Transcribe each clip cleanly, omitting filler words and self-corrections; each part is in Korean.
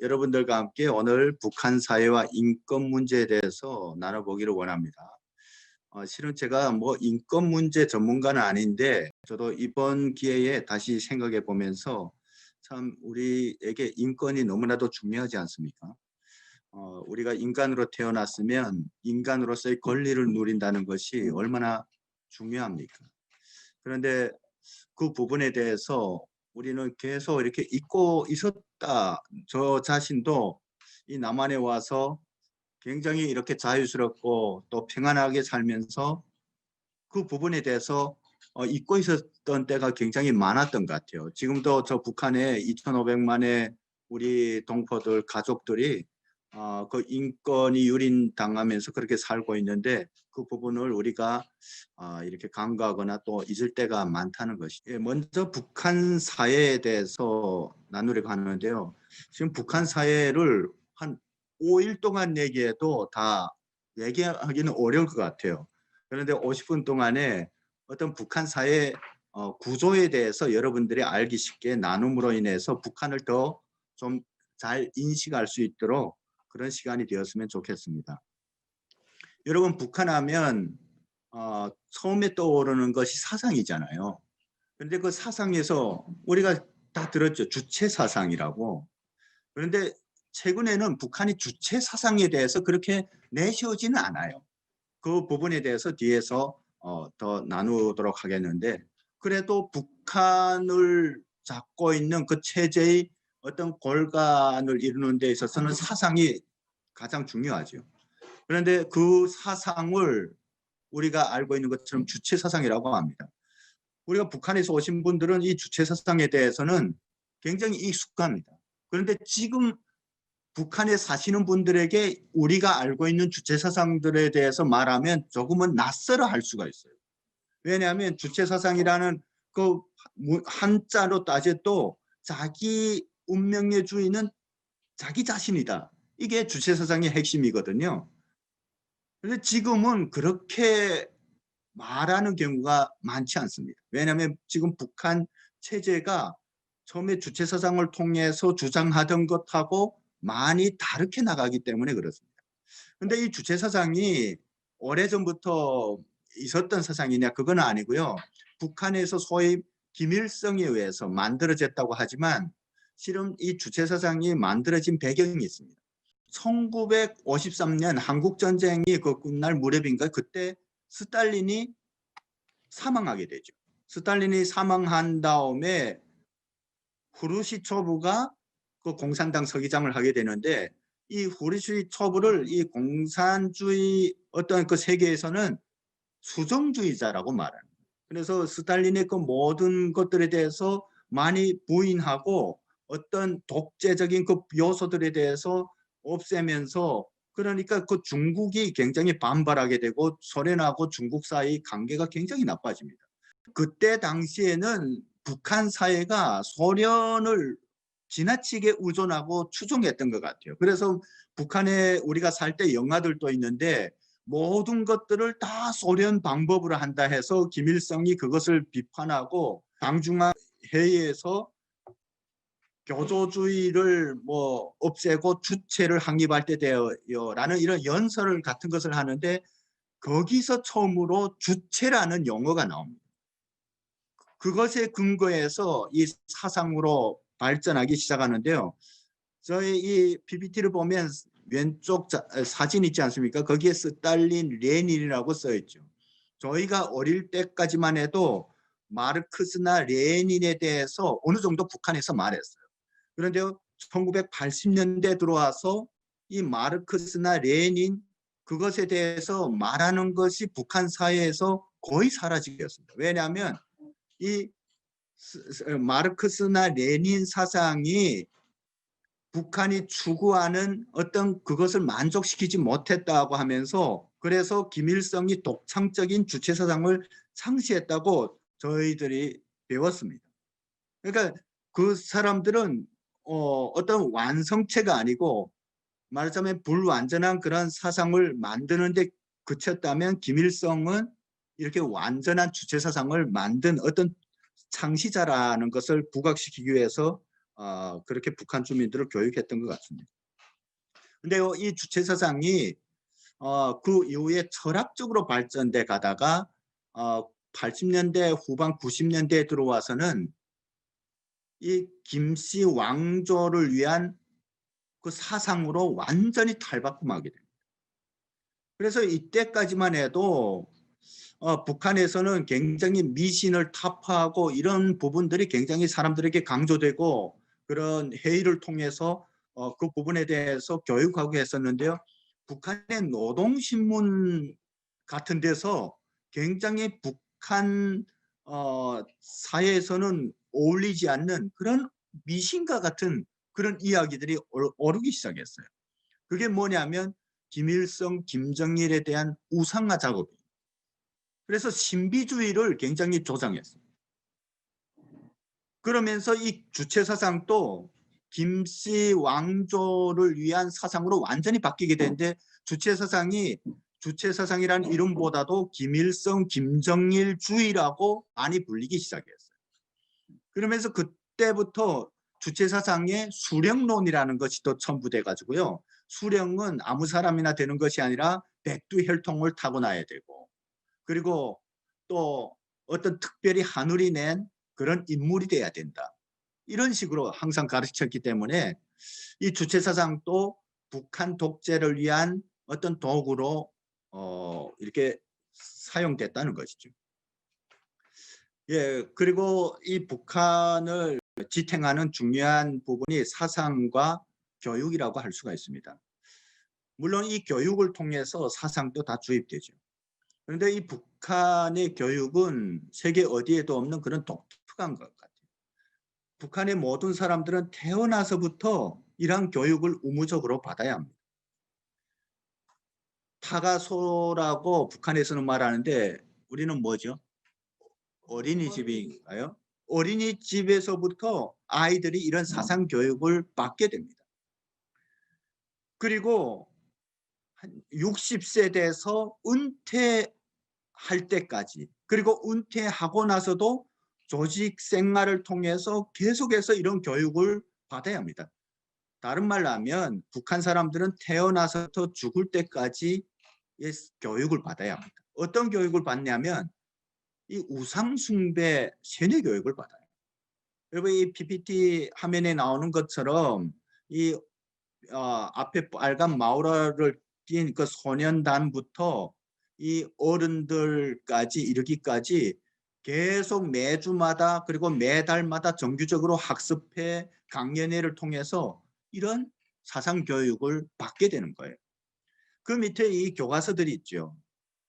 여러분들과 함께 오늘 북한 사회와 인권 문제에 대해서 나눠보기를 원합니다. 실은 제가 뭐 인권 문제 전문가는 아닌데 저도 이번 기회에 다시 생각해 보면서 참 우리에게 인권이 너무나도 중요하지 않습니까? 우리가 인간으로 태어났으면 인간으로서의 권리를 누린다는 것이 얼마나 중요합니까? 그런데 그 부분에 대해서 우리는 계속 이렇게 잊고 있었다. 저 자신도 이 남한에 와서 굉장히 이렇게 자유스럽고 또 평안하게 살면서 그 부분에 대해서 잊고 있었던 때가 굉장히 많았던 것 같아요. 지금도 저 북한에 2,500만의 우리 동포들 가족들이 그 인권이 유린당하면서 그렇게 살고 있는데 그 부분을 우리가 이렇게 간과하거나 또 잊을 때가 많다는 것이. 예, 먼저 북한 사회에 대해서 나누려고 하는데요. 지금 북한 사회를 한 5일 동안 얘기해도 다 얘기하기는 어려울 것 같아요. 그런데 50분 동안에 어떤 북한 사회 구조에 대해서 여러분들이 알기 쉽게 나눔으로 인해서 북한을 더 좀 잘 인식할 수 있도록 그런 시간이 되었으면 좋겠습니다. 여러분 북한 하면 처음에 떠오르는 것이 사상이잖아요. 그런데 그 사상에서 우리가 다 들었죠. 주체 사상이라고. 그런데 최근에는 북한이 주체 사상에 대해서 그렇게 내세우지는 않아요. 그 부분에 대해서 뒤에서 더 나누도록 하겠는데 그래도 북한을 잡고 있는 그 체제의 어떤 골간을 이루는 데 있어서는 사상이 가장 중요하죠. 그런데 그 사상을 우리가 알고 있는 것처럼 주체 사상이라고 합니다. 우리가 북한에서 오신 분들은 이 주체 사상에 대해서는 굉장히 익숙합니다. 그런데 지금 북한에 사시는 분들에게 우리가 알고 있는 주체 사상들에 대해서 말하면 조금은 낯설어 할 수가 있어요. 왜냐하면 주체 사상이라는 그 한자로 따져도 자기 운명의 주인은 자기 자신이다. 이게 주체 사상의 핵심이거든요. 그런데 지금은 그렇게 말하는 경우가 많지 않습니다. 왜냐하면 지금 북한 체제가 처음에 주체 사상을 통해서 주장하던 것하고 많이 다르게 나가기 때문에 그렇습니다. 그런데 이 주체 사상이 오래전부터 있었던 사상이냐 그건 아니고요. 북한에서 소위 김일성에 의해서 만들어졌다고 하지만 실은 이 주체 사상이 만들어진 배경이 있습니다. 1953년 한국전쟁이 그 끝날 무렵인가 그때 스탈린이 사망하게 되죠. 스탈린이 사망한 다음에 후르시초브가 그 공산당 서기장을 하게 되는데 이 후르시초브를 이 공산주의 어떤 그 세계에서는 수정주의자라고 말하는 거예요. 그래서 스탈린의 그 모든 것들에 대해서 많이 부인하고 어떤 독재적인 그 요소들에 대해서 없애면서 그러니까 그 중국이 굉장히 반발하게 되고 소련하고 중국 사이 관계가 굉장히 나빠집니다. 그때 당시에는 북한 사회가 소련을 지나치게 의존하고 추종했던 것 같아요. 그래서 북한에 우리가 살 때 영화들도 있는데 모든 것들을 다 소련 방법으로 한다 해서 김일성이 그것을 비판하고 당중앙 회의에서 교조주의를 뭐 없애고 주체를 확립할 때 되어라는 이런 연설 같은 것을 하는데 거기서 처음으로 주체라는 용어가 나옵니다. 그것에 근거해서 이 사상으로 발전하기 시작하는데요. 저희 이 PPT를 보면 왼쪽 사진 있지 않습니까? 거기에 스탈린, 레닌이라고 써 있죠. 저희가 어릴 때까지만 해도 마르크스나 레닌에 대해서 어느 정도 북한에서 말했어요. 그런데 1980년대 들어와서 이 마르크스나 레닌 그것에 대해서 말하는 것이 북한 사회에서 거의 사라지겠습니다. 왜냐하면 이 마르크스나 레닌 사상이 북한이 추구하는 어떤 그것을 만족시키지 못했다고 하면서 그래서 김일성이 독창적인 주체 사상을 창시했다고 저희들이 배웠습니다. 그러니까 그 사람들은 어떤 완성체가 아니고 말하자면 불완전한 그런 사상을 만드는데 그쳤다면 김일성은 이렇게 완전한 주체 사상을 만든 어떤 창시자라는 것을 부각시키기 위해서 그렇게 북한 주민들을 교육했던 것 같습니다. 근데요, 이 주체사상이 그 이후에 철학적으로 발전돼 가다가 80년대 후반 90년대에 들어와서는 이 김씨 왕조를 위한 그 사상으로 완전히 탈바꿈하게 됩니다. 그래서 이때까지만 해도 북한에서는 굉장히 미신을 타파하고 이런 부분들이 굉장히 사람들에게 강조되고 그런 회의를 통해서 그 부분에 대해서 교육하고 했었는데요. 북한의 노동신문 같은 데서 굉장히 북한 사회에서는 어울리지 않는 그런 미신과 같은 그런 이야기들이 오르기 시작했어요. 그게 뭐냐면 김일성, 김정일에 대한 우상화 작업이에요. 그래서 신비주의를 굉장히 조장했어요. 그러면서 이 주체사상도 김씨 왕조를 위한 사상으로 완전히 바뀌게 되는데 주체사상이라는 이름보다도 김일성, 김정일주의라고 많이 불리기 시작했어요. 그러면서 그때부터 주체사상의 수령론이라는 것이 또 첨부돼 가지고요. 수령은 아무 사람이나 되는 것이 아니라 백두혈통을 타고나야 되고 그리고 또 어떤 특별히 하늘이 낸 그런 인물이 돼야 된다. 이런 식으로 항상 가르쳤기 때문에 이 주체사상도 북한 독재를 위한 어떤 도구로 이렇게 사용됐다는 것이죠. 예, 그리고 이 북한을 지탱하는 중요한 부분이 사상과 교육이라고 할 수가 있습니다. 물론 이 교육을 통해서 사상도 다 주입되죠. 그런데 이 북한의 교육은 세계 어디에도 없는 그런 독특한 것 같아요. 북한의 모든 사람들은 태어나서부터 이러한 교육을 의무적으로 받아야 합니다. 타가소라고 북한에서는 말하는데 우리는 뭐죠? 어린이집인가요? 어린이집에서부터 아이들이 이런 사상 교육을 받게 됩니다. 그리고 한 60세 돼서 은퇴할 때까지 그리고 은퇴하고 나서도 조직 생활을 통해서 계속해서 이런 교육을 받아야 합니다. 다른 말로 하면 북한 사람들은 태어나서부터 죽을 때까지 교육을 받아야 합니다. 어떤 교육을 받냐면 이 우상 숭배 세뇌 교육을 받아요. 여러분 이 PPT 화면에 나오는 것처럼 이 앞에 빨간 마우라를 띈 그 소년단부터 이 어른들까지 이르기까지 계속 매주마다 그리고 매달마다 정규적으로 학습회 강연회를 통해서 이런 사상 교육을 받게 되는 거예요. 그 밑에 이 교과서들이 있죠.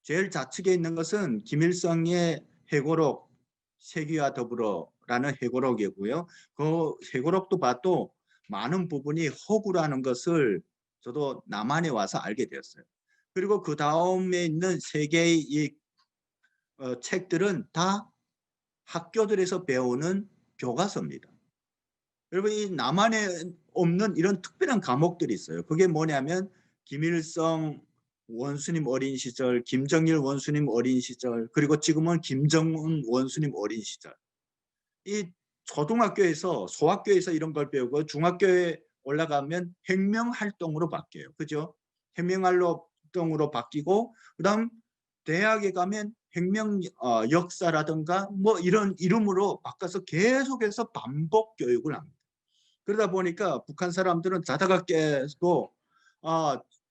제일 좌측에 있는 것은 김일성의 회고록 세기와 더불어라는 회고록이고요. 그 회고록도 봐도 많은 부분이 허구라는 것을 저도 남한에 와서 알게 되었어요. 그리고 그 다음에 있는 세 개의 이 책들은 다 학교들에서 배우는 교과서입니다. 여러분 이 남한에 없는 이런 특별한 과목들이 있어요. 그게 뭐냐면 김일성 원수님 어린 시절, 김정일 원수님 어린 시절, 그리고 지금은 김정은 원수님 어린 시절. 이 초등학교에서 소학교에서 이런 걸 배우고 중학교에 올라가면 혁명활동으로 바뀌어요. 그죠? 혁명활동으로 바뀌고 그다음 대학에 가면 혁명 역사라든가 뭐 이런 이름으로 바꿔서 계속해서 반복 교육을 합니다. 그러다 보니까 북한 사람들은 자다가 깨도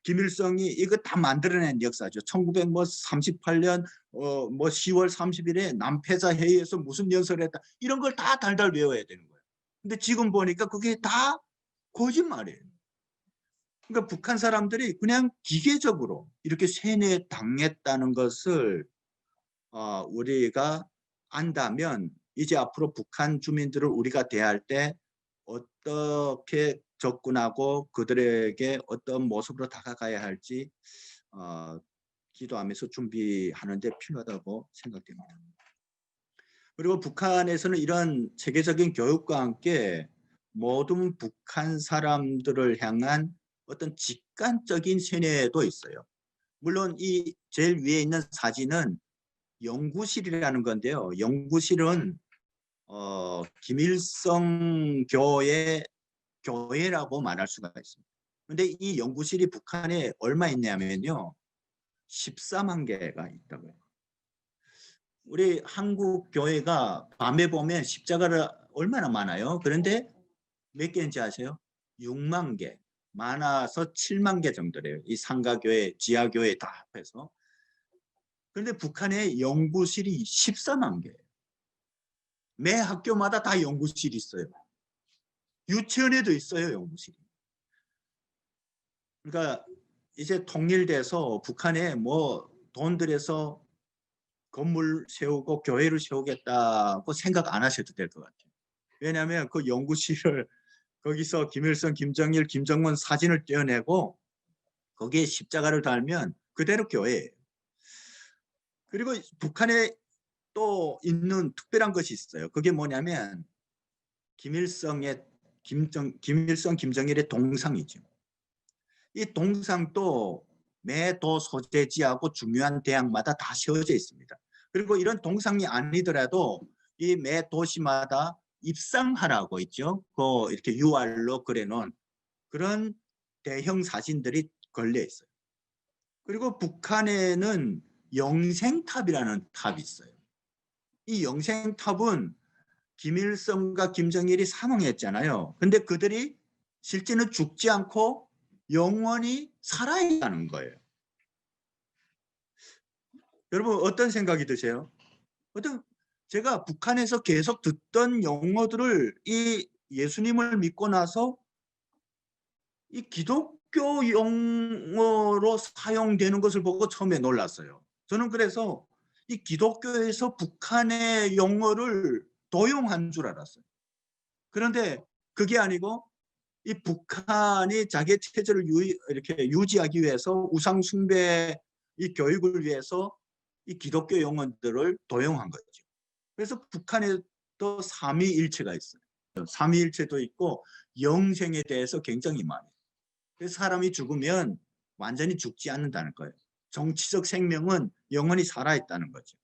김일성이 이거 다 만들어낸 역사죠. 1938년 뭐 10월 30일에 남패자 회의에서 무슨 연설을 했다. 이런 걸 다 달달 외워야 되는 거예요. 근데 지금 보니까 그게 다 거짓말이에요. 그러니까 북한 사람들이 그냥 기계적으로 이렇게 세뇌 당했다는 것을 우리가 안다면 이제 앞으로 북한 주민들을 우리가 대할 때 어떻게 접근하고 그들에게 어떤 모습으로 다가가야 할지 기도하면서 준비하는 데 필요하다고 생각됩니다. 그리고 북한에서는 이런 체계적인 교육과 함께 모든 북한 사람들을 향한 어떤 직관적인 세뇌도 있어요. 물론 이 제일 위에 있는 사진은 연구실이라는 건데요. 연구실은 김일성 교회라고 말할 수가 있습니다. 근데 이 연구실이 북한에 얼마 있냐면요. 14만 개가 있다고요. 우리 한국 교회가 밤에 보면 십자가를 얼마나 많아요? 그런데 몇 개인지 아세요? 6만 개. 많아서 7만 개 정도래요. 이 상가교회, 지하교회 다 합해서. 그런데 북한에 연구실이 14만 개. 매 학교마다 다 연구실이 있어요. 유치원에도 있어요, 연구실이. 그러니까 이제 통일돼서 북한에 뭐 돈 들여서 건물 세우고 교회를 세우겠다고 생각 안 하셔도 될 것 같아요. 왜냐하면 그 연구실을 거기서 김일성, 김정일, 김정은 사진을 떼어내고 거기에 십자가를 달면 그대로 교회예요. 그리고 북한에 또 있는 특별한 것이 있어요. 그게 뭐냐면 김일성, 김정일의 동상이죠. 이 동상도 매 도 소재지하고 중요한 대학마다 다 세워져 있습니다. 그리고 이런 동상이 아니더라도 이 매 도시마다 입상하라고 있죠. 그 이렇게 UR로 그려놓은 그런 대형 사진들이 걸려 있어요. 그리고 북한에는 영생탑이라는 탑이 있어요. 이 영생탑은 김일성과 김정일이 사망했잖아요. 근데 그들이 실제는 죽지 않고 영원히 살아있다는 거예요. 여러분 어떤 생각이 드세요? 제가 북한에서 계속 듣던 용어들을 이 예수님을 믿고 나서 이 기독교 용어로 사용되는 것을 보고 처음에 놀랐어요. 저는 그래서 이 기독교에서 북한의 용어를 도용한 줄 알았어요. 그런데 그게 아니고 이 북한이 자기 체제를 이렇게 유지하기 위해서 우상 숭배 이 교육을 위해서 이 기독교 용어들을 도용한 거죠. 그래서 북한에도 삼위일체가 있어요. 삼위일체도 있고 영생에 대해서 굉장히 많아요. 그래서 사람이 죽으면 완전히 죽지 않는다는 거예요. 정치적 생명은 영원히 살아있다는 거죠.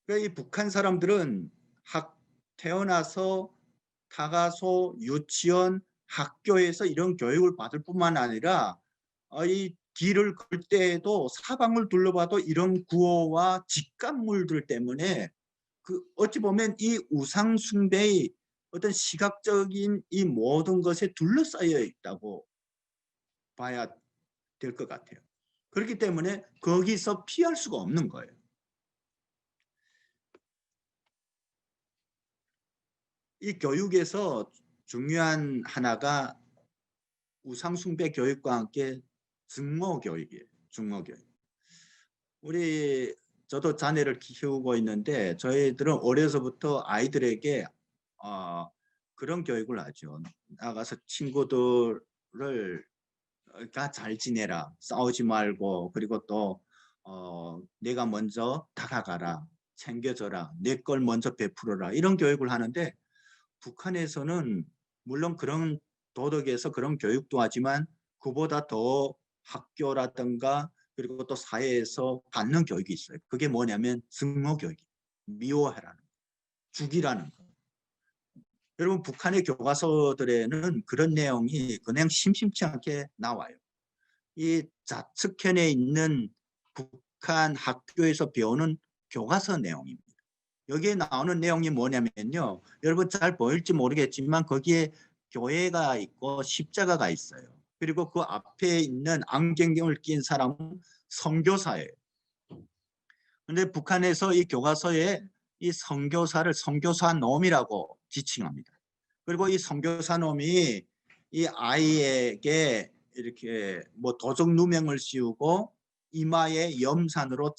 그러니까 이 북한 사람들은 태어나서 타가소, 유치원, 학교에서 이런 교육을 받을 뿐만 아니라 이 길을 걸 때에도 사방을 둘러봐도 이런 구호와 직감물들 때문에 그 어찌 보면 이 우상 숭배의 어떤 시각적인 이 모든 것에 둘러싸여 있다고 봐야 될 것 같아요. 그렇기 때문에 거기서 피할 수가 없는 거예요. 이 교육에서 중요한 하나가 우상 숭배 교육과 함께 증오 교육이에요. 증오 교육. 저도 자녀를 키우고 있는데 저희들은 어려서부터 아이들에게 그런 교육을 하죠. 나가서 친구들을 잘 지내라. 싸우지 말고 그리고 또 내가 먼저 다가가라. 챙겨줘라. 내 걸 먼저 베풀어라. 이런 교육을 하는데 북한에서는 물론 그런 도덕에서 그런 교육도 하지만 그보다 더 학교라든가 그리고 또 사회에서 받는 교육이 있어요. 그게 뭐냐면 증오 교육이 미워하라는 거, 죽이라는 거. 여러분 북한의 교과서들에는 그런 내용이 그냥 심심치 않게 나와요. 이 좌측편에 있는 북한 학교에서 배우는 교과서 내용입니다. 여기에 나오는 내용이 뭐냐면요. 여러분 잘 보일지 모르겠지만 거기에 교회가 있고 십자가가 있어요. 그리고 그 앞에 있는 안경을 낀 사람은 선교사예요. 그런데 북한에서 이 교과서에 이 선교사를 선교사 놈이라고 지칭합니다. 그리고 이 선교사 놈이 이 아이에게 이렇게 뭐 도적 누명을 씌우고 이마에 염산으로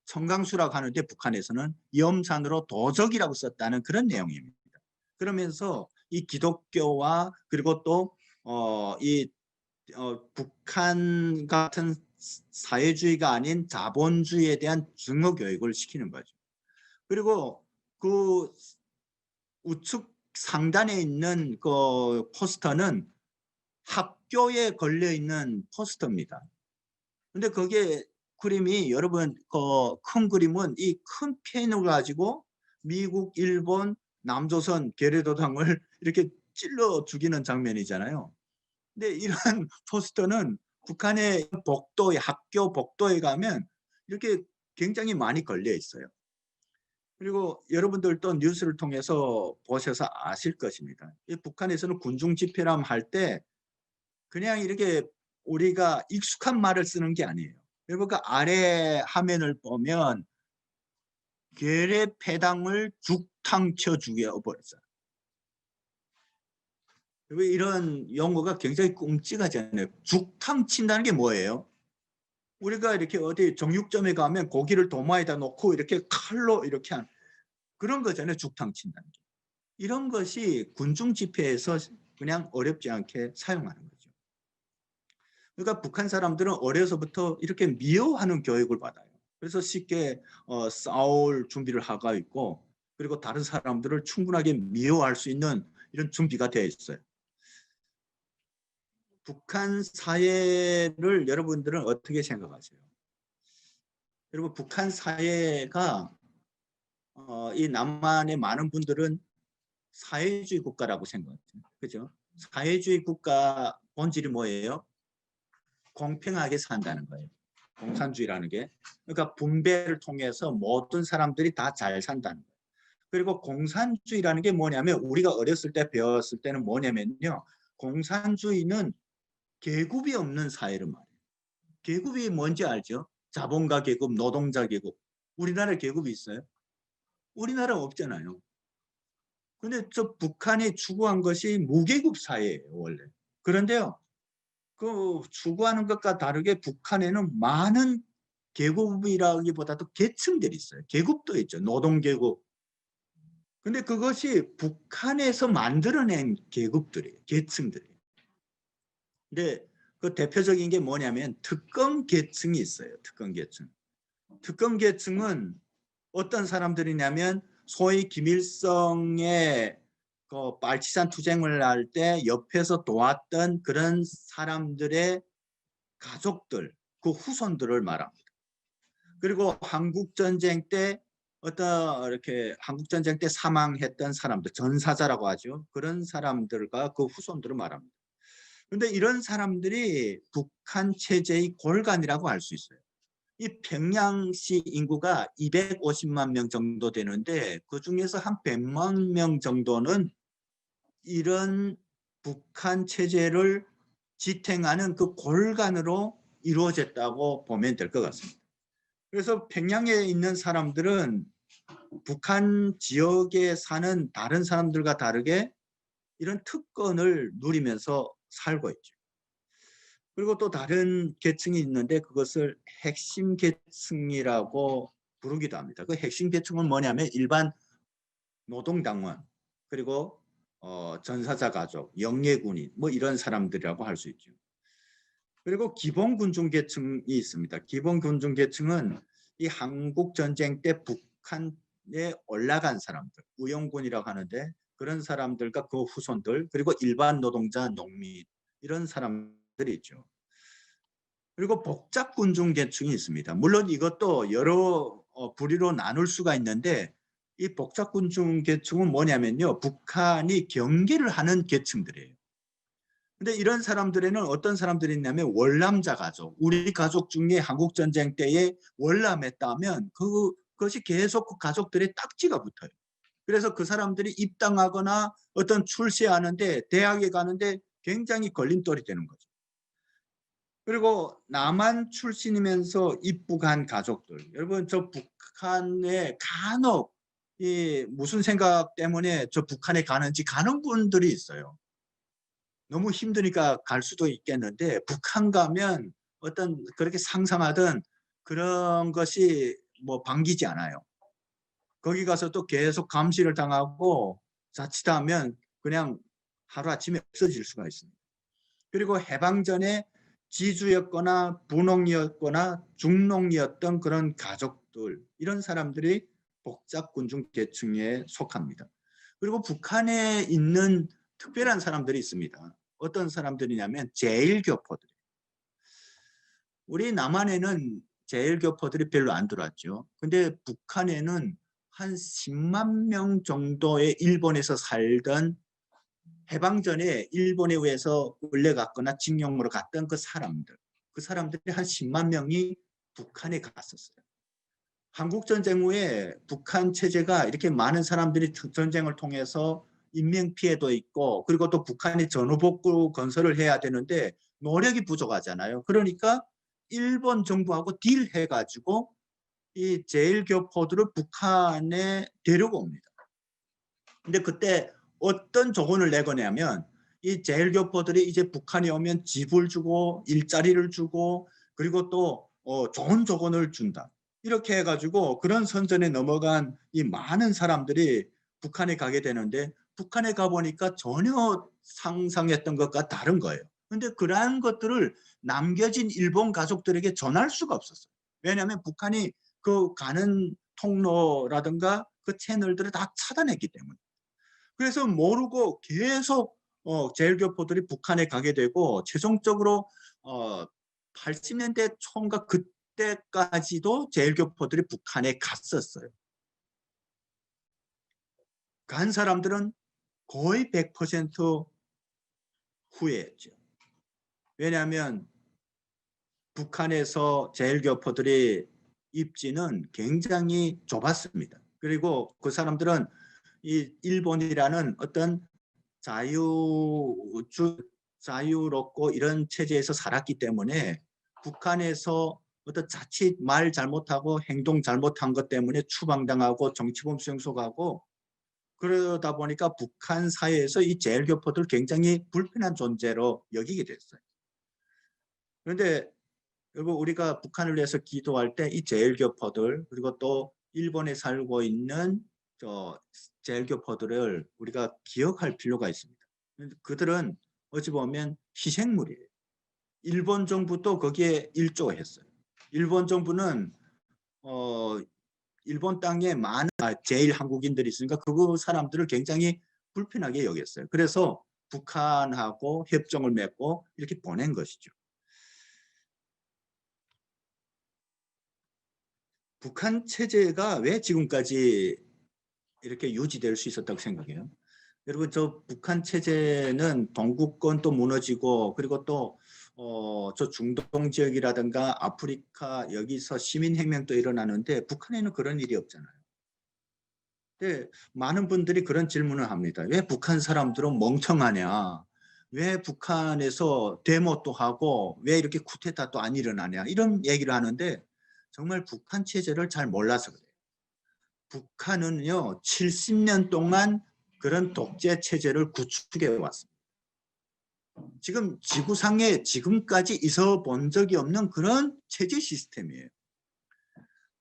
청강수라고 하는데 북한에서는 염산으로 도적이라고 썼다는 그런 내용입니다. 그러면서 이 기독교와 그리고 또 북한 같은 사회주의가 아닌 자본주의에 대한 증오 교육을 시키는 거죠. 그리고 그 우측 상단에 있는 그 포스터는 학교에 걸려 있는 포스터입니다. 근데 거기에 그림이 여러분 큰 그림은 이 큰 펜을 가지고 미국, 일본, 남조선 괴뢰도당을 이렇게 찔러 죽이는 장면이잖아요. 근데 이런 포스터는 북한의 복도에 학교 복도에 가면 이렇게 굉장히 많이 걸려 있어요. 그리고 여러분들도 뉴스를 통해서 보셔서 아실 것입니다. 이 북한에서는 군중 집회람 할 때 그냥 이렇게 우리가 익숙한 말을 쓰는 게 아니에요. 여러분 그 아래 화면을 보면 괴뢰 패당을 죽탕 쳐 죽여버렸어요. 왜 이런 용어가 굉장히 끔찍하잖아요. 죽탕 친다는 게 뭐예요? 우리가 이렇게 어디 정육점에 가면 고기를 도마에다 놓고 이렇게 칼로 이렇게 한 그런 거잖아요. 죽탕 친다는 게. 이런 것이 군중 집회에서 그냥 어렵지 않게 사용하는 거죠. 그러니까 북한 사람들은 어려서부터 이렇게 미워하는 교육을 받아요. 그래서 쉽게 싸울 준비를 하고 있고 그리고 다른 사람들을 충분하게 미워할 수 있는 이런 준비가 되어 있어요. 북한 사회를 여러분들은 어떻게 생각하세요? 여러분 북한 사회가 이 남한의 많은 분들은 사회주의 국가라고 생각해요. 그죠? 사회주의 국가 본질이 뭐예요? 공평하게 산다는 거예요. 공산주의라는 게. 그러니까 분배를 통해서 모든 사람들이 다 잘 산다는 거예요. 그리고 공산주의라는 게 뭐냐면 우리가 어렸을 때 배웠을 때는 뭐냐면요. 공산주의는 계급이 없는 사회를 말해요. 계급이 뭔지 알죠? 자본가 계급, 노동자 계급. 우리나라에 계급이 있어요? 우리나라 없잖아요. 근데 저 북한이 추구한 것이 무계급 사회예요, 원래. 그런데요. 그 추구하는 것과 다르게 북한에는 많은 계급이라기보다도 계층들이 있어요. 계급도 있죠. 노동계급. 근데 그것이 북한에서 만들어낸 계급들이에요. 계층들이에요. 근데 그 대표적인 게 뭐냐면 특권 계층이 있어요. 특권 계층. 특권 계층은 어떤 사람들이냐면 소위 김일성의 그 빨치산 투쟁을 할 때 옆에서 도왔던 그런 사람들의 가족들, 그 후손들을 말합니다. 그리고 한국전쟁 때 어떤 이렇게 한국전쟁 때 사망했던 사람들, 전사자라고 하죠. 그런 사람들과 그 후손들을 말합니다. 그런데 이런 사람들이 북한 체제의 골간이라고 할 수 있어요. 이 평양시 인구가 250만 명 정도 되는데 그중에서 한 100만 명 정도는 이런 북한 체제를 지탱하는 그 골간으로 이루어졌다고 보면 될 것 같습니다. 그래서 평양에 있는 사람들은 북한 지역에 사는 다른 사람들과 다르게 이런 특권을 누리면서 살고 있죠. 그리고 또 다른 계층이 있는데 그것을 핵심 계층이라고 부르기도 합니다. 그 핵심 계층은 뭐냐면 일반 노동당원 그리고 전사자 가족, 영예군인 뭐 이런 사람들이라고 할 수 있죠. 그리고 기본군중 계층이 있습니다. 기본군중 계층은 이 한국 전쟁 때 북한에 올라간 사람들, 의용군이라고 하는데 그런 사람들과 그 후손들 그리고 일반 노동자, 농민 이런 사람들이 있죠. 그리고 복잡군중 계층이 있습니다. 물론 이것도 여러 부류로 나눌 수가 있는데 이 복잡군중 계층은 뭐냐면요. 북한이 경계를 하는 계층들이에요. 근데 이런 사람들에는 어떤 사람들이 있냐면 월남자 가족. 우리 가족 중에 한국전쟁 때에 월남했다면 그것이 계속 그 가족들의 딱지가 붙어요. 그래서 그 사람들이 입당하거나 어떤 출세하는데 대학에 가는데 굉장히 걸림돌이 되는 거죠. 그리고 남한 출신이면서 입북한 가족들. 여러분 저 북한에 간혹 이 무슨 생각 때문에 저 북한에 가는지 가는 분들이 있어요. 너무 힘드니까 갈 수도 있겠는데 북한 가면 어떤 그렇게 상상하던 그런 것이 뭐 반기지 않아요. 거기 가서 또 계속 감시를 당하고 자칫하면 그냥 하루아침에 없어질 수가 있습니다. 그리고 해방 전에 지주였거나 분홍이었거나 중농이었던 그런 가족들 이런 사람들이 복잡군중 계층에 속합니다. 그리고 북한에 있는 특별한 사람들이 있습니다. 어떤 사람들이냐면 제1교포들. 우리 남한에는 제일교포들이 별로 안 들어왔죠. 근데 북한에는 한 10만 명 정도의 일본에서 살던 해방 전에 일본에 의해서 끌려갔거나 징용으로 갔던 그 사람들이 한 10만 명이 북한에 갔었어요. 한국전쟁 후에 북한 체제가 이렇게 많은 사람들이 전쟁을 통해서 인명피해도 있고 그리고 또 북한이 전후복구 건설을 해야 되는데 노력이 부족하잖아요. 그러니까 일본 정부하고 딜해가지고 이 제일교포들을 북한에 데려옵니다. 근데 그때 어떤 조건을 내거냐면 이 제일교포들이 이제 북한에 오면 집을 주고 일자리를 주고 그리고 또 좋은 조건을 준다. 이렇게 해가지고 그런 선전에 넘어간 이 많은 사람들이 북한에 가게 되는데 북한에 가보니까 전혀 상상했던 것과 다른 거예요. 근데 그러한 것들을 남겨진 일본 가족들에게 전할 수가 없었어요. 왜냐하면 북한이 그 가는 통로라든가 그 채널들을 다 차단했기 때문에. 그래서 모르고 계속 제일교포들이 북한에 가게 되고 최종적으로 80년대 초인가 그때까지도 제일교포들이 북한에 갔었어요. 간 사람들은 거의 100% 후회했죠. 왜냐하면 북한에서 제일교포들이 입지는 굉장히 좁았습니다. 그리고 그 사람들은 이 일본이라는 어떤 자유롭고 이런 체제에서 살았기 때문에 북한에서 어떤 자칫 말 잘못하고 행동 잘못한 것 때문에 추방당하고 정치범 수용소 가고 그러다 보니까 북한 사회에서 이 제일교포들 굉장히 불편한 존재로 여기게 됐어요. 그런데 여러분 우리가 북한을 위해서 기도할 때 이 제일교포들 그리고 또 일본에 살고 있는 제일교포들을 우리가 기억할 필요가 있습니다. 그들은 어찌 보면 희생물이에요. 일본 정부도 거기에 일조했어요. 일본 정부는 일본 땅에 많은 제일 한국인들이 있으니까 그 사람들을 굉장히 불편하게 여겼어요. 그래서 북한하고 협정을 맺고 이렇게 보낸 것이죠. 북한 체제가 왜 지금까지 이렇게 유지될 수 있었다고 생각해요? 여러분 저 북한 체제는 동구권도 무너지고 그리고 또 저 중동 지역이라든가 아프리카 여기서 시민혁명도 일어나는데 북한에는 그런 일이 없잖아요. 근데 많은 분들이 그런 질문을 합니다. 왜 북한 사람들은 멍청하냐? 왜 북한에서 데모도 하고 왜 이렇게 쿠데타도 안 일어나냐? 이런 얘기를 하는데 정말 북한 체제를 잘 몰라서 그래요. 북한은요 70년 동안 그런 독재 체제를 구축해 왔습니다. 지금 지구상에 지금까지 있어 본 적이 없는 그런 체제 시스템이에요.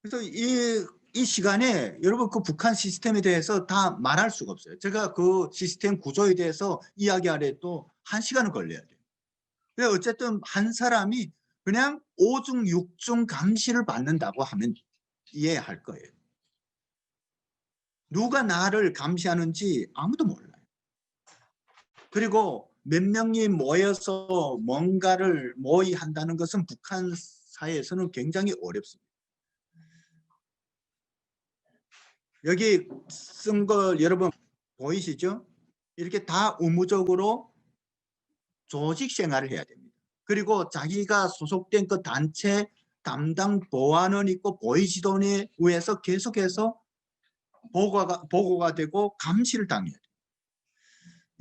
그래서 이 시간에 여러분 그 북한 시스템에 대해서 다 말할 수가 없어요. 제가 그 시스템 구조에 대해서 이야기하려도 1시간은 걸려야 돼요. 근데 어쨌든 한 사람이 그냥 5중 6중 감시를 받는다고 하면 이해할 거예요. 누가 나를 감시하는지 아무도 몰라요. 그리고 몇 명이 모여서 뭔가를 모의한다는 것은 북한 사회에서는 굉장히 어렵습니다. 여기 쓴 거 여러분 보이시죠? 이렇게 다 의무적으로 조직 생활을 해야 됩니다. 그리고 자기가 소속된 그 단체 담당 보안원 있고 보이지도에 의해서 계속해서 보고가 되고 감시를 당해야 돼요.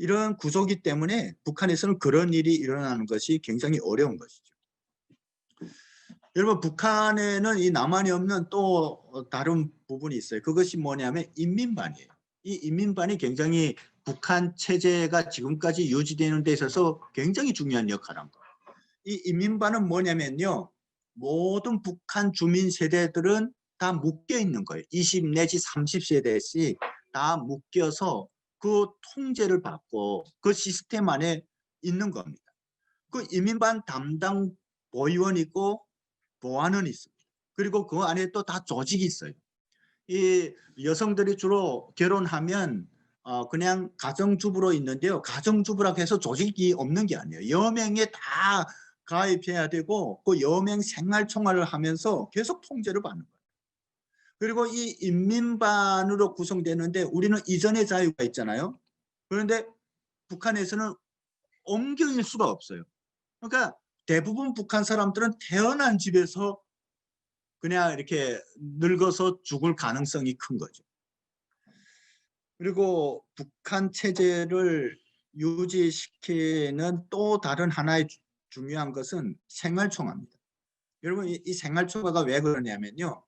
이런 구조기 때문에 북한에서는 그런 일이 일어나는 것이 굉장히 어려운 것이죠. 여러분 북한에는 이 남한이 없는 또 다른 부분이 있어요. 그것이 뭐냐면 인민반이에요. 이 인민반이 굉장히 북한 체제가 지금까지 유지되는 데 있어서 굉장히 중요한 역할을 한 거예요. 이 인민반은 뭐냐면요. 모든 북한 주민 세대들은 다 묶여 있는 거예요. 20 내지 30세대씩 다 묶여서 그 통제를 받고 그 시스템 안에 있는 겁니다. 그 인민반 담당 보위원이 있고 보안은 있습니다. 그리고 그 안에 또 다 조직이 있어요. 이 여성들이 주로 결혼하면 그냥 가정주부로 있는데요. 가정주부라고 해서 조직이 없는 게 아니에요. 여명에 다 가입해야 되고 그 여명 생활총화를 하면서 계속 통제를 받는 거예요. 그리고 이 인민반으로 구성되는데 우리는 이전의 자유가 있잖아요. 그런데 북한에서는 옮길 수가 없어요. 그러니까 대부분 북한 사람들은 태어난 집에서 그냥 이렇게 늙어서 죽을 가능성이 큰 거죠. 그리고 북한 체제를 유지시키는 또 다른 하나의 중요한 것은 생활총화입니다. 여러분 이 생활총화가 왜 그러냐면요.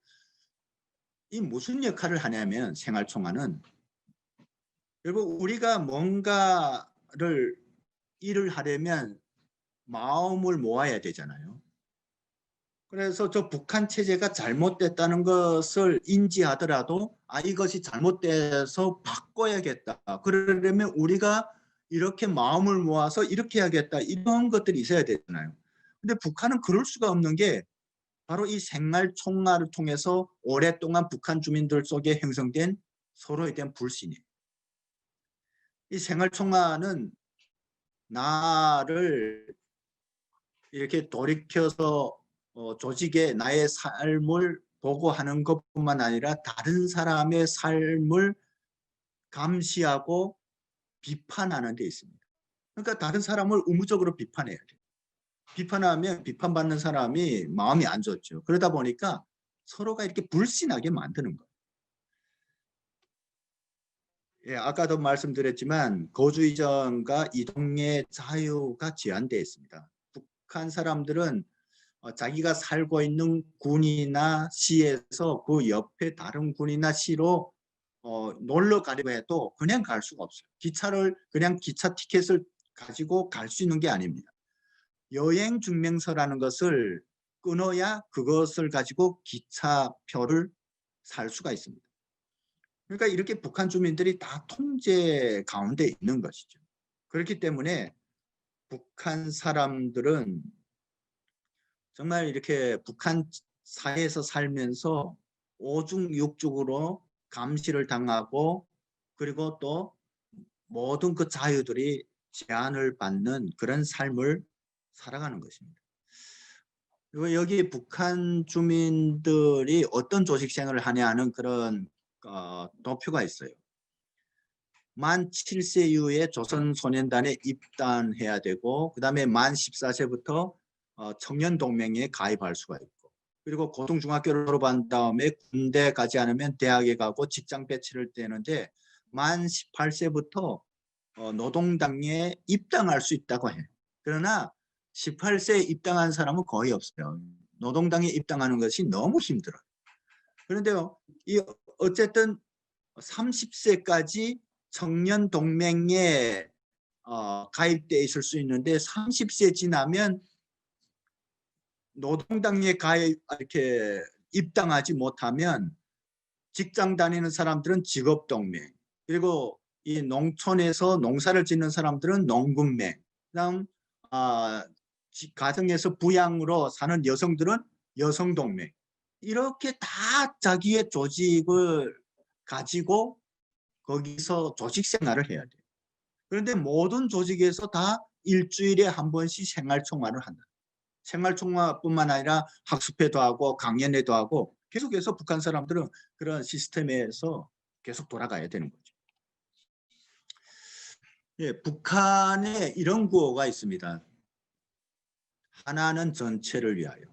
이 무슨 역할을 하냐면 생활총화는 여러분 우리가 뭔가를 일을 하려면 마음을 모아야 되잖아요. 그래서 저 북한 체제가 잘못됐다는 것을 인지하더라도 이것이 잘못돼서 바꿔야겠다. 그러려면 우리가 이렇게 마음을 모아서 이렇게 해야겠다. 이런 것들이 있어야 되잖아요. 근데 북한은 그럴 수가 없는 게 바로 이 생활총화를 통해서 오랫동안 북한 주민들 속에 형성된 서로에 대한 불신이에요. 이 생활총화는 나를 이렇게 돌이켜서 조직에 나의 삶을 보고하는 것뿐만 아니라 다른 사람의 삶을 감시하고 비판하는 데 있습니다. 그러니까 다른 사람을 의무적으로 비판해야 돼요. 비판하면 비판받는 사람이 마음이 안 좋죠. 그러다 보니까 서로가 이렇게 불신하게 만드는 거예요. 예, 아까도 말씀드렸지만 거주 이전과 이동의 자유가 제한되어 있습니다. 북한 사람들은 자기가 살고 있는 군이나 시에서 그 옆에 다른 군이나 시로 놀러 가려고 해도 그냥 갈 수가 없어요. 기차를 그냥 기차 티켓을 가지고 갈 수 있는 게 아닙니다. 여행 증명서라는 것을 끊어야 그것을 가지고 기차표를 살 수가 있습니다. 그러니까 이렇게 북한 주민들이 다 통제 가운데 있는 것이죠. 그렇기 때문에 북한 사람들은 정말 이렇게 북한 사회에서 살면서 오중육죽으로 감시를 당하고 그리고 또 모든 그 자유들이 제한을 받는 그런 삶을 살아가는 것입니다. 그리고 여기 북한 주민들이 어떤 조직 생활을 하냐는 그런 도표가 있어요. 만 7세 이후에 조선소년단에 입단해야 되고 그 다음에 만 14세부터 청년동맹에 가입할 수가 있고 그리고 고등중학교를 졸업한 다음에 군대 가지 않으면 대학에 가고 직장 배치를 되는데 만 18세부터 노동당에 입당할 수 있다고 해요. 그러나 18세에 입당한 사람은 거의 없어요. 노동당에 입당하는 것이 너무 힘들어요. 그런데요, 어쨌든 30세까지 청년동맹에 가입돼 있을 수 있는데 30세 지나면 노동당에 이렇게 입당하지 못하면 직장 다니는 사람들은 직업동맹 그리고 이 농촌에서 농사를 짓는 사람들은 농군맹 그다음 가정에서 부양으로 사는 여성들은 여성동맹 이렇게 다 자기의 조직을 가지고 거기서 조직 생활을 해야 돼요. 그런데 모든 조직에서 다 일주일에 한 번씩 생활총화를 한다. 생활총화뿐만 아니라 학습회도 하고 강연회도 하고 계속해서 북한 사람들은 그런 시스템에서 계속 돌아가야 되는 거죠. 예, 북한에 이런 구호가 있습니다. 하나는 전체를 위하여,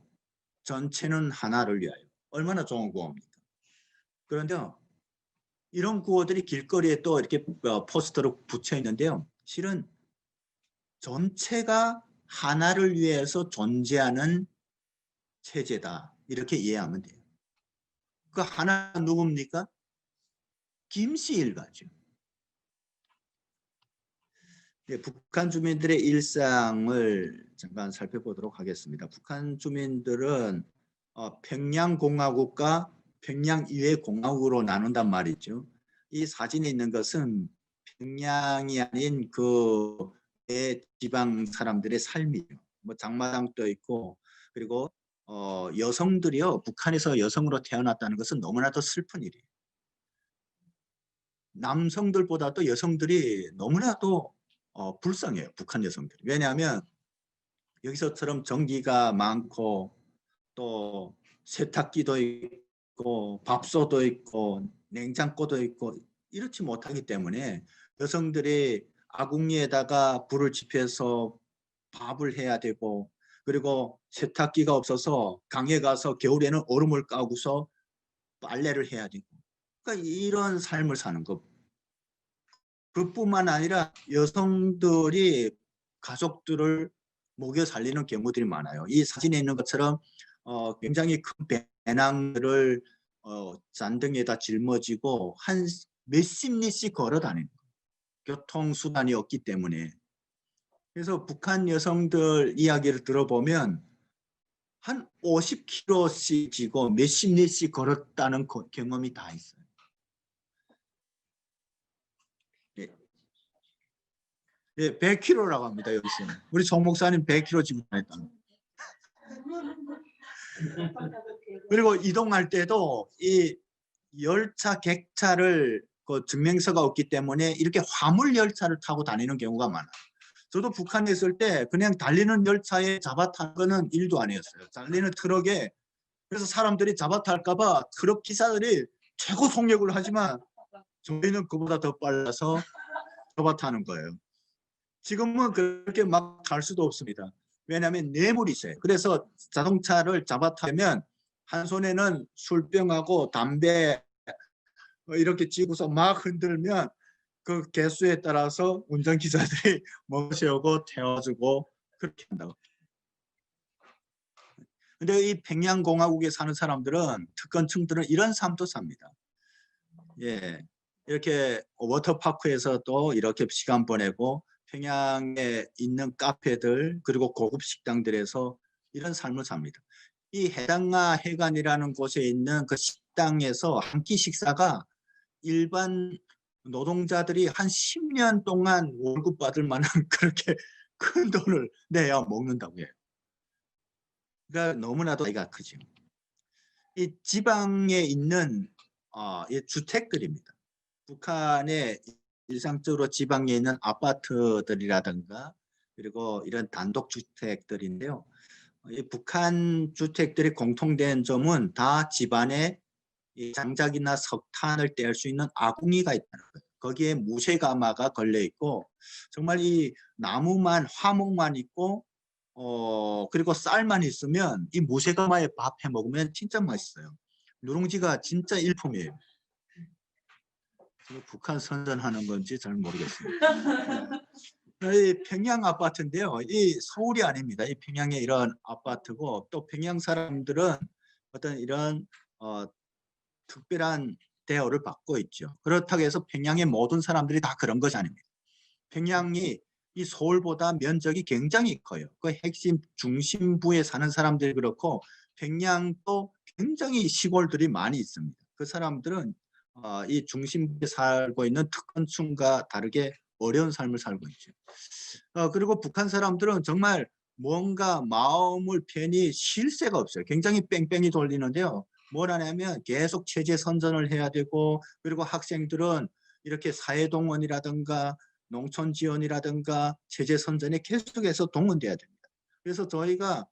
전체는 하나를 위하여. 얼마나 좋은 구호입니까? 그런데 이런 구호들이 길거리에 또 이렇게 포스터로 붙여 있는데요. 실은 전체가 하나를 위해서 존재하는 체제다. 이렇게 이해하면 돼요. 그 하나 누굽니까? 김씨 일가죠. 네, 북한 주민들의 일상을 잠깐 살펴보도록 하겠습니다. 북한 주민들은 평양공화국과 평양 이외 공화국으로 나눈단 말이죠. 이 사진에 있는 것은 평양이 아닌 그 지방 사람들의 삶이에요. 뭐 장마당도 있고 그리고 여성들이요 북한에서 여성으로 태어났다는 것은 너무나도 슬픈 일이에요. 남성들보다도 여성들이 너무나도 불쌍해요. 북한 여성들이. 왜냐하면 여기서처럼 전기가 많고 또 세탁기도 있고 밥솥도 있고 냉장고도 있고 이렇지 못하기 때문에 여성들이 아궁이에다가 불을 지펴서 밥을 해야 되고, 그리고 세탁기가 없어서 강에 가서 겨울에는 얼음을 까고서 빨래를 해야 되고, 그러니까 이런 삶을 사는 거. 그뿐만 아니라 여성들이 가족들을 먹여 살리는 경우들이 많아요. 이 사진에 있는 것처럼 굉장히 큰 배낭을 잔등에다 짊어지고 한 몇십 리씩 걸어 다니는 거예요. 교통수단이 없기 때문에. 그래서 북한 여성들 이야기를 들어보면 한 50kg씩 지고 몇십 리씩 걸었다는 경험이 다 있어요. 예, 100kg라고 합니다. 여기서는. 우리 송 목사님 100kg 지고 다녔다는. 그리고 이동할 때도 이 열차 객차를 그 증명서가 없기 때문에 이렇게 화물 열차를 타고 다니는 경우가 많아요. 저도 북한에 있을 때 그냥 달리는 열차에 잡아탄 거는 일도 아니었어요. 달리는 트럭에. 그래서 사람들이 잡아탈까 봐 트럭 기사들이 최고 속력을 하지만 저희는 그보다 더 빨라서 잡아타는 거예요. 지금은 그렇게 막 갈 수도 없습니다. 왜냐하면 뇌물이 있어요. 그래서 자동차를 잡아타면 한 손에는 술병하고 담배 이렇게 쥐고서 막 흔들면 그 개수에 따라서 운전기사들이 모셔오고 태워주고 그렇게 한다고. 근데 이 평양공화국에 사는 사람들은, 특권층들은 이런 삶도 삽니다. 예, 이렇게 워터파크에서 또 이렇게 시간 보내고 평양에 있는 카페들 그리고 고급 식당들에서 이런 삶을 삽니다. 이 해당나 해관이라는 곳에 있는 그 식당에서 한 끼 식사가 일반 노동자들이 한 10년 동안 월급 받을 만한 그렇게 큰 돈을 내야 먹는다고 해요. 그러니까 너무나도 차이가 크죠. 이 지방에 있는 이 주택들입니다. 북한의 일상적으로 지방에 있는 아파트들이라든가 그리고 이런 단독주택들인데요. 이 북한 주택들이 공통된 점은 다 집안에 이 장작이나 석탄을 뗄 수 있는 아궁이가 있다는 거예요. 거기에 무쇠가마가 걸려 있고 정말 이 나무만 화목만 있고 그리고 쌀만 있으면 이 무쇠가마에 밥 해 먹으면 진짜 맛있어요. 누룽지가 진짜 일품이에요. 북한 선전하는 건지 잘 모르겠습니다. 이 평양 아파트인데요. 이 서울이 아닙니다. 이 평양의 이런 아파트고, 또 평양 사람들은 어떤 이런 특별한 대우를 받고 있죠. 그렇다고 해서 평양의 모든 사람들이 다 그런 것이 아닙니다. 평양이 이 서울보다 면적이 굉장히 커요. 그 핵심 중심부에 사는 사람들이 그렇고 평양도 굉장히 시골들이 많이 있습니다. 그 사람들은 이 중심부에 살고 있는 특권층과 다르게 어려운 삶을 살고 있죠. 그리고 북한 사람들은 정말 뭔가 마음을 편히 쉴 새가 없어요. 굉장히 뺑뺑이 돌리는데요. 뭘 하냐면 계속 체제 선전을 해야 되고, 그리고 학생들은 이렇게 사회동원이라든가 농촌 지원이라든가 체제 선전에 계속해서 동원돼야 됩니다. 그래서 저희가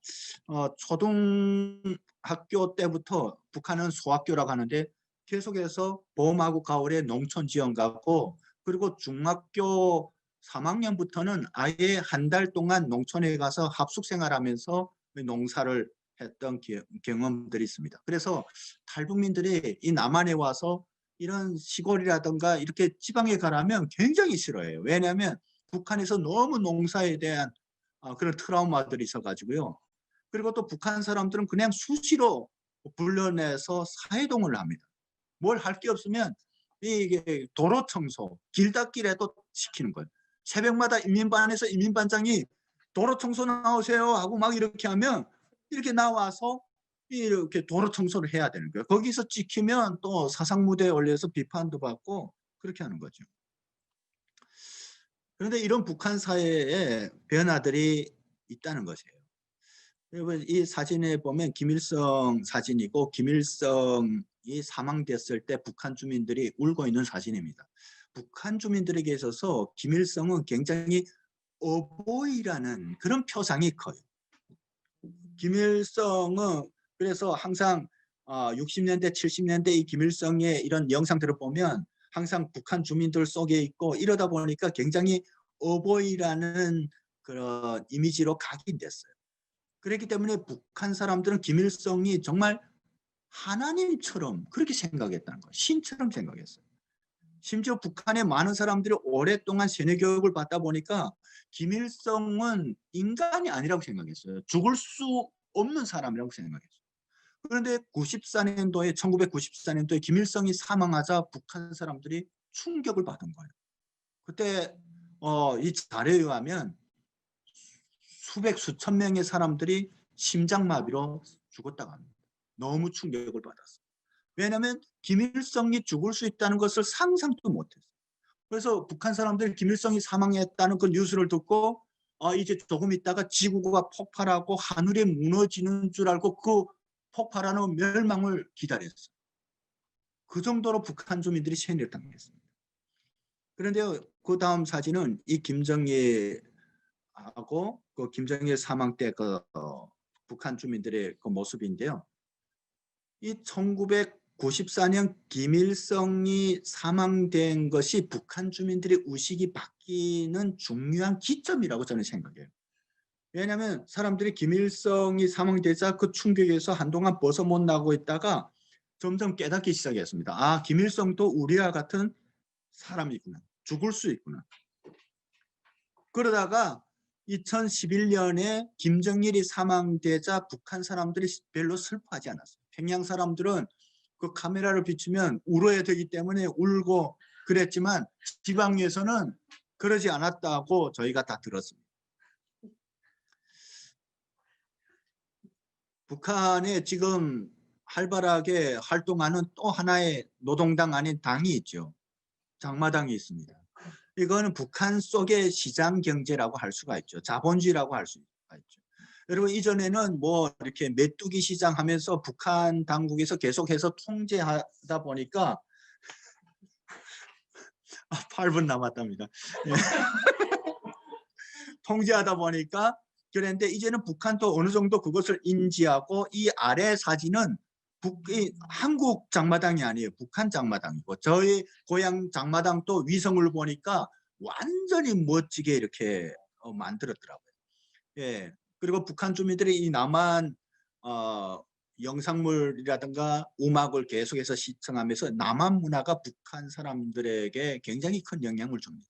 초등학교 때부터, 북한은 소학교라고 하는데 계속해서 봄하고 가을에 농촌 지원 가고, 그리고 중학교 3학년부터는 아예 한 달 동안 농촌에 가서 합숙생활하면서 농사를 했던 경험들이 있습니다. 그래서 탈북민들이 이 남한에 와서 이런 시골이라든가 이렇게 지방에 가라면 굉장히 싫어해요. 왜냐하면 북한에서 너무 농사에 대한 그런 트라우마들이 있어가지고요. 그리고 또 북한 사람들은 그냥 수시로 불러내서 사회동을 합니다. 뭘 할 게 없으면 이게 도로 청소, 길 닦기라도 시키는 거예요. 새벽마다 인민반에서 인민반장이 도로 청소 나오세요 하고 막 이렇게 하면 이렇게 나와서 이렇게 도로 청소를 해야 되는 거예요. 거기서 찍히면 또 사상무대에 올려서 비판도 받고 그렇게 하는 거죠. 그런데 이런 북한 사회에 변화들이 있다는 것이에요. 여러분, 이 사진에 보면 김일성 사진이고, 김일성이 사망됐을 때 북한 주민들이 울고 있는 사진입니다. 북한 주민들에게 있어서 김일성은 굉장히 어보이라는 그런 표상이 커요. 김일성은 그래서 항상 60년대, 70년대 이 김일성의 이런 영상들을 보면 항상 북한 주민들 속에 있고 이러다 보니까 굉장히 어버이라는 그런 이미지로 각인됐어요. 그렇기 때문에 북한 사람들은 김일성이 정말 하나님처럼 그렇게 생각했다는 거예요. 신처럼 생각했어요. 심지어 북한의 많은 사람들이 오랫동안 세뇌 교육을 받다 보니까 김일성은 인간이 아니라고 생각했어요. 죽을 수 없는 사람이라고 생각했어요. 그런데 1994년도에 김일성이 사망하자 북한 사람들이 충격을 받은 거예요. 그때 이 자료에 의하면 수천 명의 사람들이 심장마비로 죽었다고 합니다. 너무 충격을 받았어요. 왜냐하면 김일성이 죽을 수 있다는 것을 상상도 못했어요. 그래서 북한 사람들이 김일성이 사망했다는 그 뉴스를 듣고 이제 조금 있다가 지구가 폭발하고 하늘이 무너지는 줄 알고 그 폭발하는 멸망을 기다렸어요. 그 정도로 북한 주민들이 세뇌를 당했습니다. 그런데 그 다음 사진은 이 김정일하고 그 김정일 사망 때 그 북한 주민들의 그 모습인데요. 이 1994년 김일성이 사망된 것이 북한 주민들의 의식이 바뀌는 중요한 기점이라고 저는 생각해요. 왜냐하면 사람들이 김일성이 사망되자 그 충격에서 한동안 벗어 못 나고 있다가 점점 깨닫기 시작했습니다. 아, 김일성도 우리와 같은 사람이구나. 죽을 수 있구나. 그러다가 2011년에 김정일이 사망되자 북한 사람들이 별로 슬퍼하지 않았어요. 평양 사람들은 그 카메라를 비추면 울어야 되기 때문에 울고 그랬지만 지방에서는 그러지 않았다고 저희가 다 들었습니다. 북한에 지금 활발하게 활동하는 또 하나의 노동당 아닌 당이 있죠. 장마당이 있습니다. 이거는 북한 속의 시장 경제라고 할 수가 있죠. 자본주의라고 할 수가 있죠. 여러분 이전에는 뭐 이렇게 메뚜기 시장 하면서 북한 당국에서 계속해서 통제하다 보니까 8분 남았답니다. 통제하다 보니까 그런데 이제는 북한도 어느 정도 그것을 인지하고 이 아래 사진은 한국 장마당이 아니에요. 북한 장마당이고 저희 고향 장마당도 위성을 보니까 완전히 멋지게 이렇게 만들었더라고요. 예. 그리고 북한 주민들이 이 남한 영상물이라든가 음악을 계속해서 시청하면서 남한 문화가 북한 사람들에게 굉장히 큰 영향을 줍니다.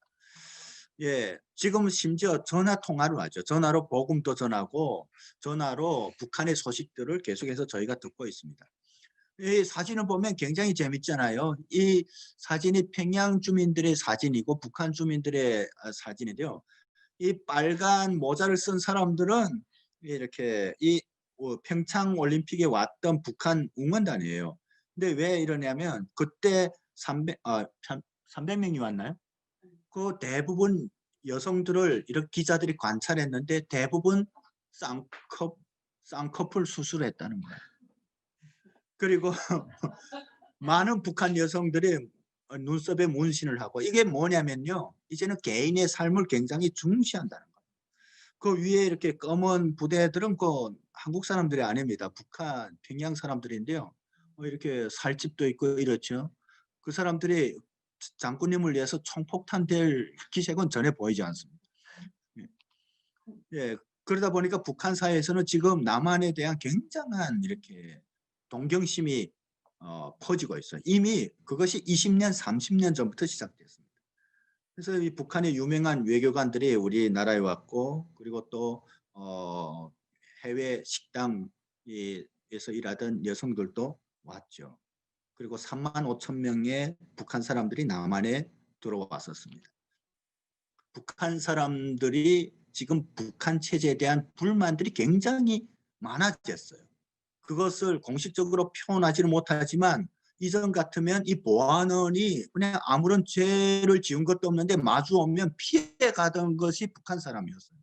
예, 지금 심지어 전화 통화를 하죠. 전화로 복음도 전하고 전화로 북한의 소식들을 계속해서 저희가 듣고 있습니다. 이 사진을 보면 굉장히 재밌잖아요. 이 사진이 평양 주민들의 사진이고 북한 주민들의 사진인데요. 이 빨간 모자를 쓴 사람들은 이렇게 이 평창 올림픽에 왔던 북한 응원단이에요. 근데 왜 이러냐면 그때 300명이 왔나요? 그 대부분 여성들을 이렇게 기자들이 관찰했는데 대부분 쌍꺼풀 수술했다는 거예요. 그리고 많은 북한 여성들이 눈썹에 문신을 하고 이게 뭐냐면요. 이제는 개인의 삶을 굉장히 중시한다는 거예요. 그 위에 이렇게 검은 부대들은 그 한국 사람들이 아닙니다. 북한 평양 사람들인데요. 이렇게 살집도 있고 이렇죠. 그 사람들이 장군님을 위해서 총폭탄 될 기색은 전혀 보이지 않습니다. 예, 그러다 보니까 북한 사회에서는 지금 남한에 대한 굉장한 이렇게 동경심이 퍼지고 있어요. 이미 그것이 20년, 30년 전부터 시작됐습니다. 그래서 이 북한의 유명한 외교관들이 우리나라에 왔고 그리고 또 해외 식당에서 일하던 여성들도 왔죠. 그리고 3만 5천 명의 북한 사람들이 남한에 들어왔었습니다. 북한 사람들이 지금 북한 체제에 대한 불만들이 굉장히 많아졌어요. 그것을 공식적으로 표현하지는 못하지만 이전 같으면 이 보안원이 그냥 아무런 죄를 지은 것도 없는데 마주오면 피해가던 것이 북한 사람이었어요.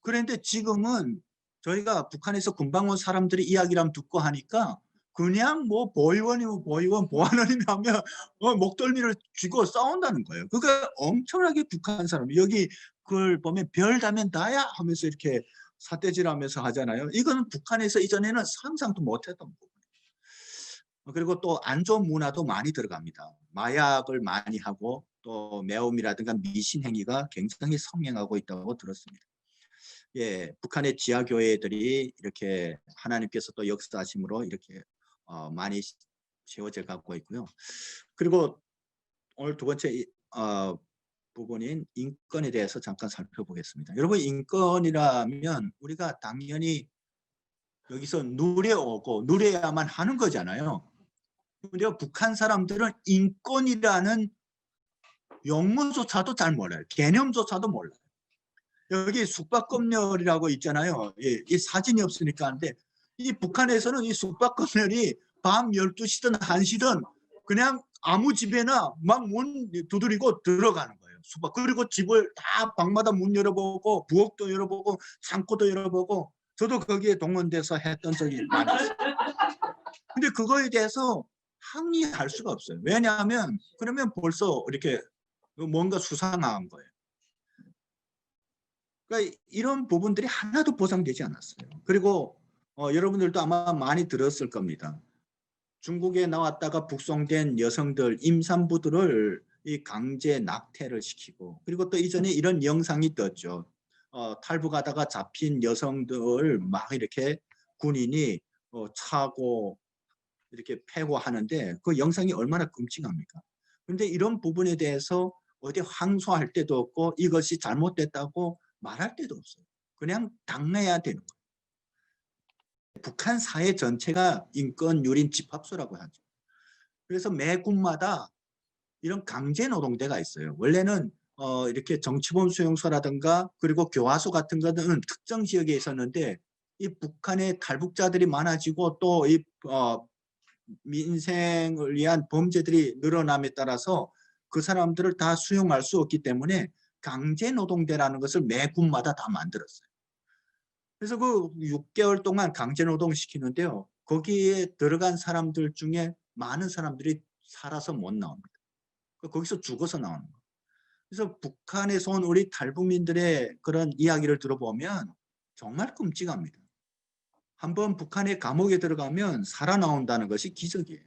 그런데 지금은 저희가 북한에서 금방 온 사람들이 이야기를 듣고 하니까 그냥 뭐 보위원이면 보위원, 보안원이면 하면 목덜미를 쥐고 싸운다는 거예요. 그러니까 엄청나게 북한 사람 여기 그걸 보면 별다면 다야 하면서 이렇게 삿대질하면서 하잖아요. 이거는 북한에서 이전에는 상상도 못했던 부분이에요. 그리고 또 안 좋은 문화도 많이 들어갑니다. 마약을 많이 하고 또 매움이라든가 미신 행위가 굉장히 성행하고 있다고 들었습니다. 예, 북한의 지하 교회들이 이렇게 하나님께서 또 역사하심으로 이렇게 많이 세워져 가고 있고요. 그리고 오늘 두 번째 부분인 인권에 대해서 잠깐 살펴보겠습니다. 여러분, 인권이라면 우리가 당연히 여기서 누려오고 누려야만 하는 거잖아요. 근데 북한 사람들은 인권이라는 용어조차도 잘 몰라요. 개념조차도 몰라요. 여기 숙박검열이라고 있잖아요. 예, 이 사진이 없으니까 하는데 이 북한에서는 이 숙박검열이 밤 12시든 1시든 그냥 아무 집에나 막 문 두드리고 들어가는 거예요. 숙박. 그리고 집을 다 방마다 문 열어보고 부엌도 열어보고 창고도 열어보고 저도 거기에 동원돼서 했던 적이 많았어요. 근데 그거에 대해서 항의할 수가 없어요. 왜냐하면 그러면 벌써 이렇게 뭔가 수상한 거예요. 그러니까 이런 부분들이 하나도 보장되지 않았어요. 그리고 여러분들도 아마 많이 들었을 겁니다. 중국에 나왔다가 북송된 여성들, 임산부들을 이 강제 낙태를 시키고, 그리고 또 이전에 이런 영상이 떴죠. 탈북하다가 잡힌 여성들 막 이렇게 군인이 차고 이렇게 패고 하는데 그 영상이 얼마나 끔찍합니까? 그런데 이런 부분에 대해서 어디 항소할 때도 없고 이것이 잘못됐다고 말할 때도 없어요. 그냥 당해야 되는 거예요. 북한 사회 전체가 인권 유린 집합소라고 하죠. 그래서 매 군마다 이런 강제 노동대가 있어요. 원래는 이렇게 정치범 수용소라든가 그리고 교화소 같은 것은 특정 지역에 있었는데 이 북한의 탈북자들이 많아지고 또 이 민생을 위한 범죄들이 늘어남에 따라서 그 사람들을 다 수용할 수 없기 때문에 강제 노동대라는 것을 매 군마다 다 만들었어요. 그래서 그 6개월 동안 강제 노동시키는데요. 거기에 들어간 사람들 중에 많은 사람들이 살아서 못 나옵니다. 거기서 죽어서 나오는 거예요. 그래서 북한에서 온 우리 탈북민들의 그런 이야기를 들어보면 정말 끔찍합니다. 한번 북한의 감옥에 들어가면 살아나온다는 것이 기적이에요.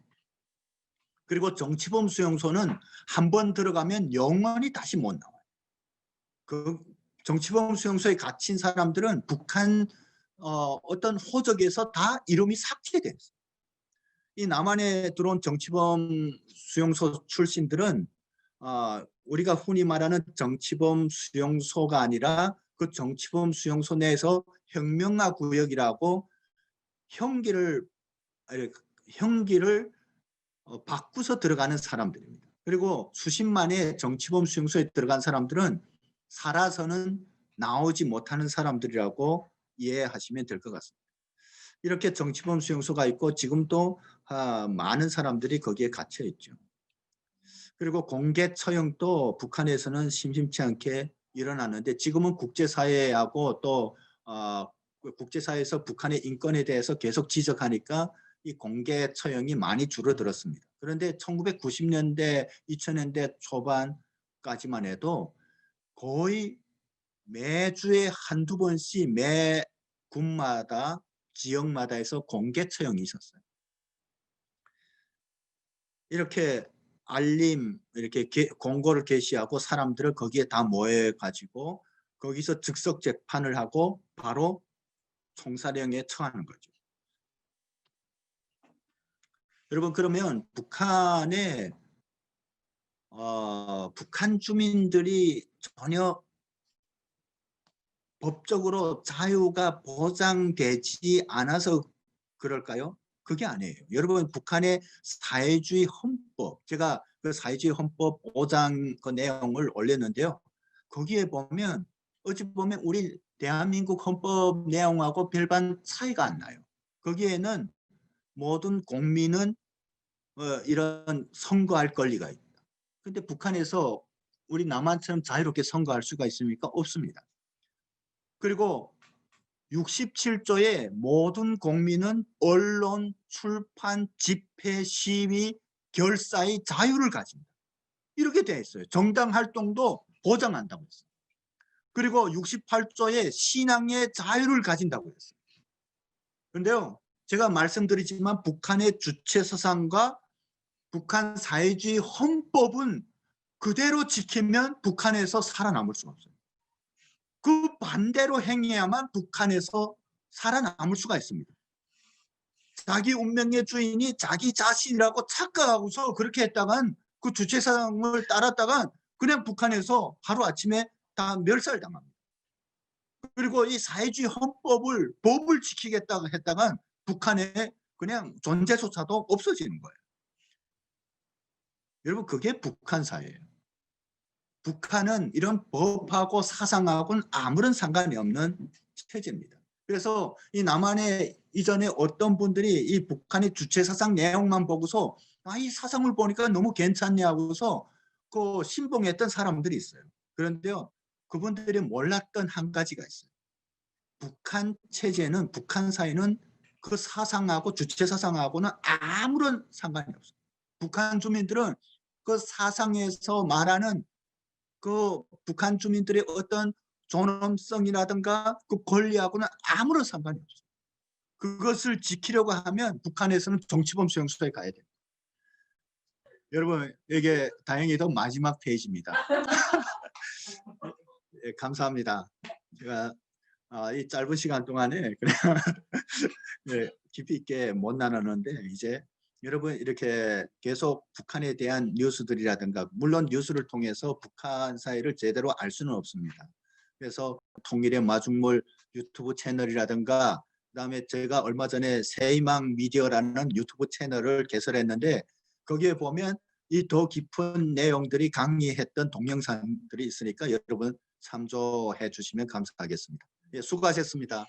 그리고 정치범 수용소는 한번 들어가면 영원히 다시 못 나와요. 그 정치범 수용소에 갇힌 사람들은 북한 어떤 호적에서 다 이름이 삭제됐어요. 이 남한에 들어온 정치범 수용소 출신들은 우리가 흔히 말하는 정치범 수용소가 아니라 그 정치범 수용소 내에서 혁명화 구역이라고 형기를 바꾸서 들어가는 사람들입니다. 그리고 수십만의 정치범 수용소에 들어간 사람들은 살아서는 나오지 못하는 사람들이라고 이해하시면 될 것 같습니다. 이렇게 정치범 수용소가 있고 지금도 많은 사람들이 거기에 갇혀 있죠. 그리고 공개 처형도 북한에서는 심심치 않게 일어나는데 지금은 국제사회하고 또 국제사회에서 북한의 인권에 대해서 계속 지적하니까 이 공개 처형이 많이 줄어들었습니다. 그런데 1990년대, 2000년대 초반까지만 해도 거의 매주에 한두 번씩 매 군마다 지역마다 해서 공개 처형이 있었어요. 이렇게 이렇게 공고를 게시하고 사람들을 거기에 다 모여가지고 거기서 즉석 재판을 하고 바로 총사령에 처하는 거죠. 여러분, 그러면 북한 주민들이 전혀 법적으로 자유가 보장되지 않아서 그럴까요? 그게 아니에요. 여러분, 북한의 사회주의 헌법, 제가 그 사회주의 헌법 5장 그 내용을 올렸는데요. 거기에 보면 어찌 보면 우리 대한민국 헌법 내용하고 별반 차이가 안 나요. 거기에는 모든 국민은 이런 선거할 권리가 있다. 근데 북한에서 우리 남한처럼 자유롭게 선거할 수가 있습니까? 없습니다. 그리고 67조에 모든 국민은 언론, 출판, 집회, 시위, 결사의 자유를 가집니다. 이렇게 되어 있어요. 정당 활동도 보장한다고 했어요. 그리고 68조에 신앙의 자유를 가진다고 했어요. 그런데요, 제가 말씀드리지만 북한의 주체사상과 북한 사회주의 헌법은 그대로 지키면 북한에서 살아남을 수가 없어요. 그 반대로 행해야만 북한에서 살아남을 수가 있습니다. 자기 운명의 주인이 자기 자신이라고 착각하고서 그렇게 했다간, 그 주체사상을 따랐다간 그냥 북한에서 하루아침에 다 멸살당합니다. 그리고 이 사회주의 헌법을, 법을 지키겠다고 했다간 북한에 그냥 존재조차도 없어지는 거예요. 여러분, 그게 북한 사회예요. 북한은 이런 법하고 사상하고는 아무런 상관이 없는 체제입니다. 그래서 이 남한의 이전에 어떤 분들이 이 북한의 주체 사상 내용만 보고서 이 사상을 보니까 너무 괜찮냐 하고서 그 신봉했던 사람들이 있어요. 그런데요, 그분들이 몰랐던 한 가지가 있어요. 북한 체제는, 북한 사회는 그 사상하고 주체 사상하고는 아무런 상관이 없어요. 북한 주민들은 그 사상에서 말하는 그 북한 주민들의 어떤 존엄성이라든가 그 권리하고는 아무런 상관이 없어요. 그것을 지키려고 하면 북한에서는 정치범 수용소에 가야 돼요. 여러분, 이게 다행히도 마지막 페이지입니다. 예, 감사합니다. 제가 이 짧은 시간 동안에 그냥 네, 깊이 있게 못 나눴는데, 이제 여러분 이렇게 계속 북한에 대한 뉴스들이라든가, 물론 뉴스를 통해서 북한 사회를 제대로 알 수는 없습니다. 그래서 통일의 마중물 유튜브 채널이라든가, 그다음에 제가 얼마 전에 새희망 미디어라는 유튜브 채널을 개설했는데, 거기에 보면 이 더 깊은 내용들이 강의했던 동영상들이 있으니까 여러분 참조해 주시면 감사하겠습니다. 예, 수고하셨습니다.